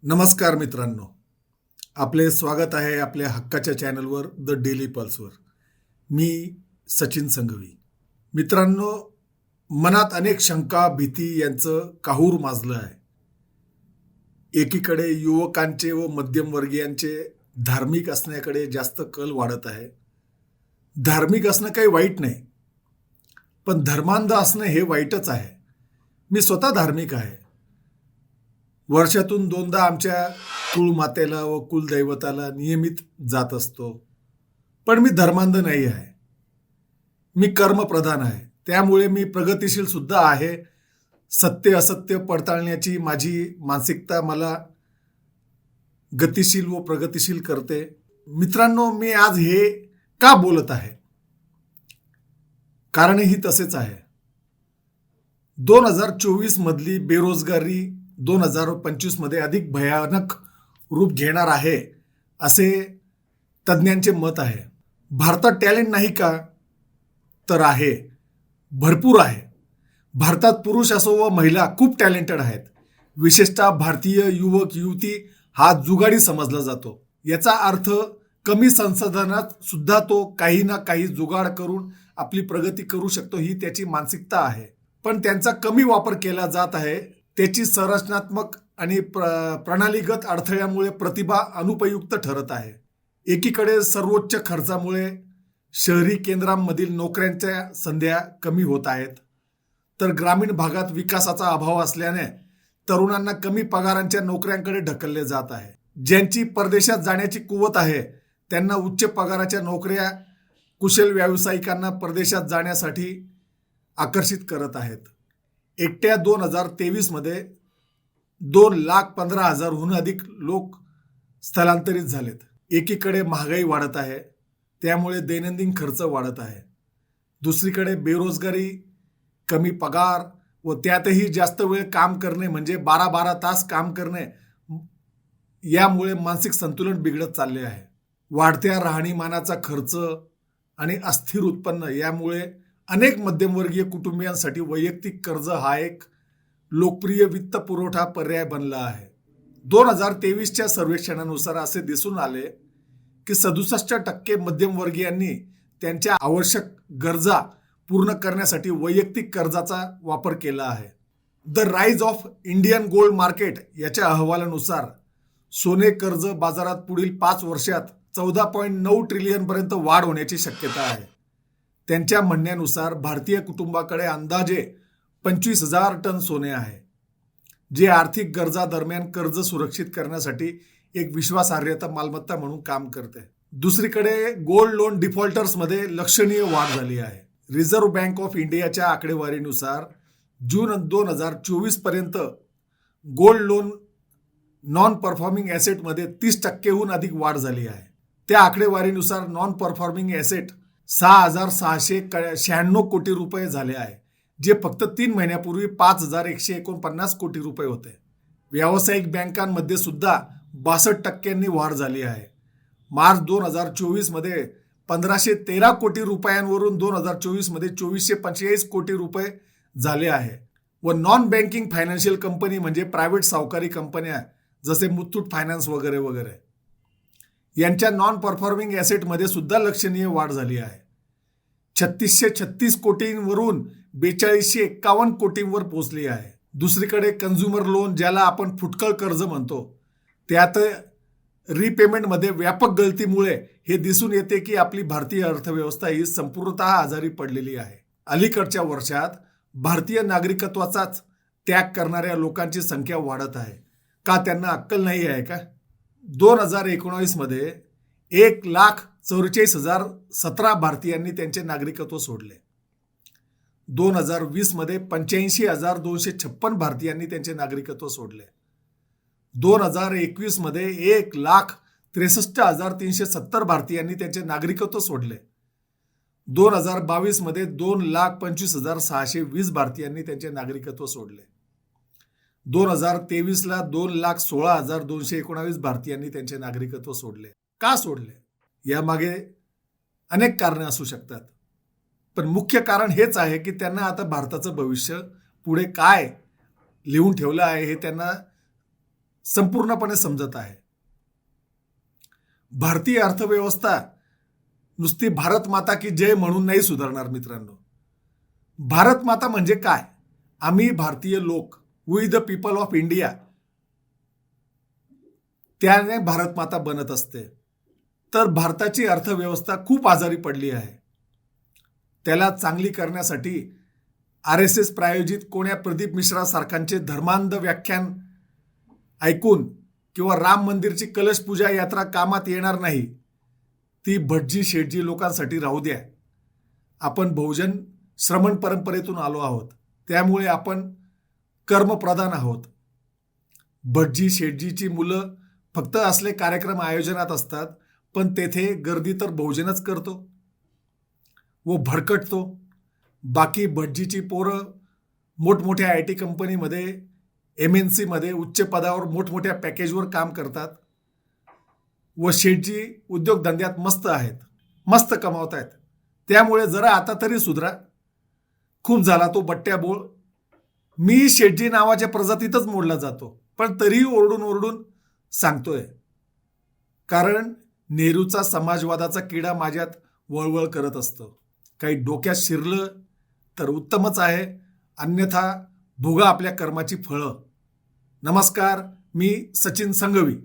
नमस्कार मित्रांनो, आपले स्वागत आहे आपल्या हक्काच्या चॅनलवर द डेली पल्सवर. मी सचिन संघवी. मित्रांनो, मनात अनेक शंका भीती यांचं काहूर माजलं आहे. एकीकडे युवकांचे व मध्यमवर्गीयांचे धार्मिक असण्याकडे जास्त कल वाढत आहे. धार्मिक असणं काही वाईट नाही, पण धर्मांध असणं हे वाईटच आहे. मी स्वतः धार्मिक आहे. वर्षातून दोनदा आमच्या कुळमातेला व कुलदैवताला नियमित जात असतो. पण मी धर्मांध नाही आहे. मी कर्मप्रधान आहे. त्यामुळे मी प्रगतिशील सुद्धा आहे. सत्य असत्य पडताळण्याची माझी मानसिकता मला गतिशील व प्रगतिशील करते. मित्रांनो, मी आज हे का बोलत आहे? कारणही तसेच आहे. 2024 मधली बेरोजगारी 2025 मध्ये अधिक भयानक रूप घेणार आहे असे तज्ज्ञांचे मत आहे. भारतात टॅलेंट नाही का? तर आहे, भरपूर आहे. भारतात पुरुष असो व महिला खूप टॅलेंटेड आहेत. विशेषतः भारतीय युवक युवती हा जुगाडी समजला जातो. याचा अर्थ कमी संसाधनात सुद्धा तो काही ना काही जुगाड करून आपली प्रगती करू शकतो, ही त्याची मानसिकता आहे. पण त्यांचा कमी वापर केला जात आहे. त्याची संरचनात्मक आणि प्रणालीगत अडथळ्यामुळे प्रतिभा अनुपयुक्त ठरत आहे. एकीकडे सर्वोच्च खर्चामुळे शहरी केंद्रांमधील नोकऱ्यांच्या संध्या कमी होत आहेत, तर ग्रामीण भागात विकासाचा अभाव असल्याने तरुणांना कमी पगारांच्या नोकऱ्यांकडे ढकलले जात आहे. ज्यांची परदेशात जाण्याची कुवत आहे त्यांना उच्च पगाराच्या नोकऱ्या कुशल व्यावसायिकांना परदेशात जाण्यासाठी आकर्षित करत आहेत. एकट्या 2023 मध्ये 2,15,000हून अधिक लोक स्थलांतरित झालेत. एकीकडे महागाई वाढत आहे, त्यामुळे दैनंदिन खर्च वाढत आहे. दुसरीकडे बेरोजगारी, कमी पगार व त्यातही जास्त वेळ काम करणे म्हणजे 12-12 तास काम करणे, यामुळे मानसिक संतुलन बिघडत चालले आहे. वाढत्या राहणीमानाचा खर्च आणि अस्थिर उत्पन्न यामुळे अनेक मध्यमवर्गीय कुटुंबियांसाठी वैयक्तिक कर्ज हा एक लोकप्रिय वित्त पुरवठा पर्याय बनला आहे. 2023च्या सर्वेक्षणानुसार असे दिसून आले की 67% मध्यमवर्गीयांनी त्यांच्या आवश्यक गरजा पूर्ण करण्यासाठी वैयक्तिक कर्जाचा वापर केला आहे. The rise of Indian gold market याच्या अहवालानुसार सोने कर्ज बाजारात पुढील 5 वर्षात 14.9 ट्रिलियन पर्यंत वाढ होण्याची शक्यता आहे. त्यांच्या म्हणण्यानुसार भारतीय कुटुंबाकडे अंदाजे 25,000 टन सोने आहे, जे आर्थिक गरजा दरम्यान कर्ज सुरक्षित करण्यासाठी एक विश्वासार्हता मालमत्ता म्हणून काम करते. दुसरीकडे गोल्ड लोन डिफॉल्टर्समध्ये लक्षणीय वाढ झाली आहे. रिझर्व्ह बँक ऑफ इंडियाच्या आकडेवारीनुसार जून 2024 पर्यंत गोल्ड लोन नॉन परफॉर्मिंग ॲसेटमध्ये 30%हून अधिक वाढ झाली आहे. त्या आकडेवारीनुसार नॉन परफॉर्मिंग ॲसेट 6,696 कोटी रुपये झाले आहे, जे फक्त 3 महिन्यापूर्वी 5,149 कोटी रुपये होते. व्यावसायिक बँकांमध्ये सुद्धा 62% वाढ झाली आहे. मार्च 2024 मध्ये 1,513 कोटी रुपयांवरून 2024 मध्ये 2,445 कोटी रुपये झाले आहे. व नॉन बँकिंग फायनान्शियल कंपनी म्हणजे प्रायव्हेट सावकारी कंपन्या जसे मुथूट फायनान्स वगैरे वगैरे यांच्या नॉन परफॉर्मिंग ॲसेटमध्ये सुद्धा लक्षणीय वाढ झाली आहे. 3,636 कोटींवरून 4,251 कोटींवर पोहोचली आहे. दुसरीकडे कन्झ्युमर लोन, ज्याला आपण फुटकळ कर्ज म्हणतो, त्यात रिपेमेंटमध्ये व्यापक गळतीमुळे हे दिसून येते की आपली भारतीय अर्थव्यवस्था ही संपूर्णतः आजारी पडलेली आहे. अलीकडच्या वर्षात भारतीय नागरिकत्वाचाच त्याग करणाऱ्या लोकांची संख्या वाढत आहे. का त्यांना अक्कल नाही आहे का? 2019 मध्ये 1,44,017 भारतीयांनी त्यांचे नागरिकत्व सोडले. 2020 मध्ये 85,256 भारतीयांनी त्यांचे नागरिकत्व सोडले. 2021 मध्ये 1,63,370 भारतीयांनी त्यांचे नागरिकत्व सोडले. 2022 मध्ये 2,25,620 भारतीयांनी त्यांचे नागरिकत्व सोडले. 2023 ला 2,16,219 भारतीयांनी त्यांचे नागरिकत्व सोडले. का सोडले? यामागे अनेक कारणे असू शकतात, पण मुख्य कारण हेच आहे की त्यांना आता भारताचं भविष्य पुढे काय लिहून ठेवलं आहे हे त्यांना संपूर्णपणे समजत आहे. भारतीय अर्थव्यवस्था नुसती भारत माता की जय म्हणून नाही सुधारणार मित्रांनो. भारत माता म्हणजे काय? आम्ही भारतीय लोक, we the people of India, त्याने भारत माता बनत असते. तर भारताची अर्थव्यवस्था खूप आजारी पडली आहे. त्याला चांगली करण्यासाठी RSS प्रायोजित कोण्या प्रदीप मिश्रा सारखांचे धर्मांध व्याख्यान ऐकून किंवा राम मंदिरची कलश पूजा यात्रा कामात येणार नाही. ती भटजी शेटजी लोकांसाठी राहू द्या. आपण बहुजन श्रमण परंपरेतून आलो आहोत, त्यामुळे आपण कर्मप्रधान आहोत. भटजी शेटजीची मुलं फक्त असले कार्यक्रम आयोजनात असतात, पण तेथे गर्दी तर बहुजनच करतो व भडकटतो. बाकी भटजीची पोरं मोठमोठ्या IT कंपनीमध्ये, MNC मध्ये उच्च पदावर मोठमोठ्या पॅकेजवर काम करतात व शेटजी उद्योगधंद्यात मस्त आहेत, मस्त कमावत आहेत. त्यामुळे जरा आता तरी सुधरा. खूप झाला तो बट्ट्या बोळ. मी शेटजी नावाच्या प्रजातीतच मोडला जातो, पण तरीही ओरडून ओरडून सांगतोय, कारण नेहरूचा समाजवादाचा किडा माझ्यात वळवळ करत असतो. काही डोक्यात शिरलं तर उत्तमच आहे, अन्यथा भोगा आपल्या कर्माची फळं. नमस्कार, मी सचिन संघवी.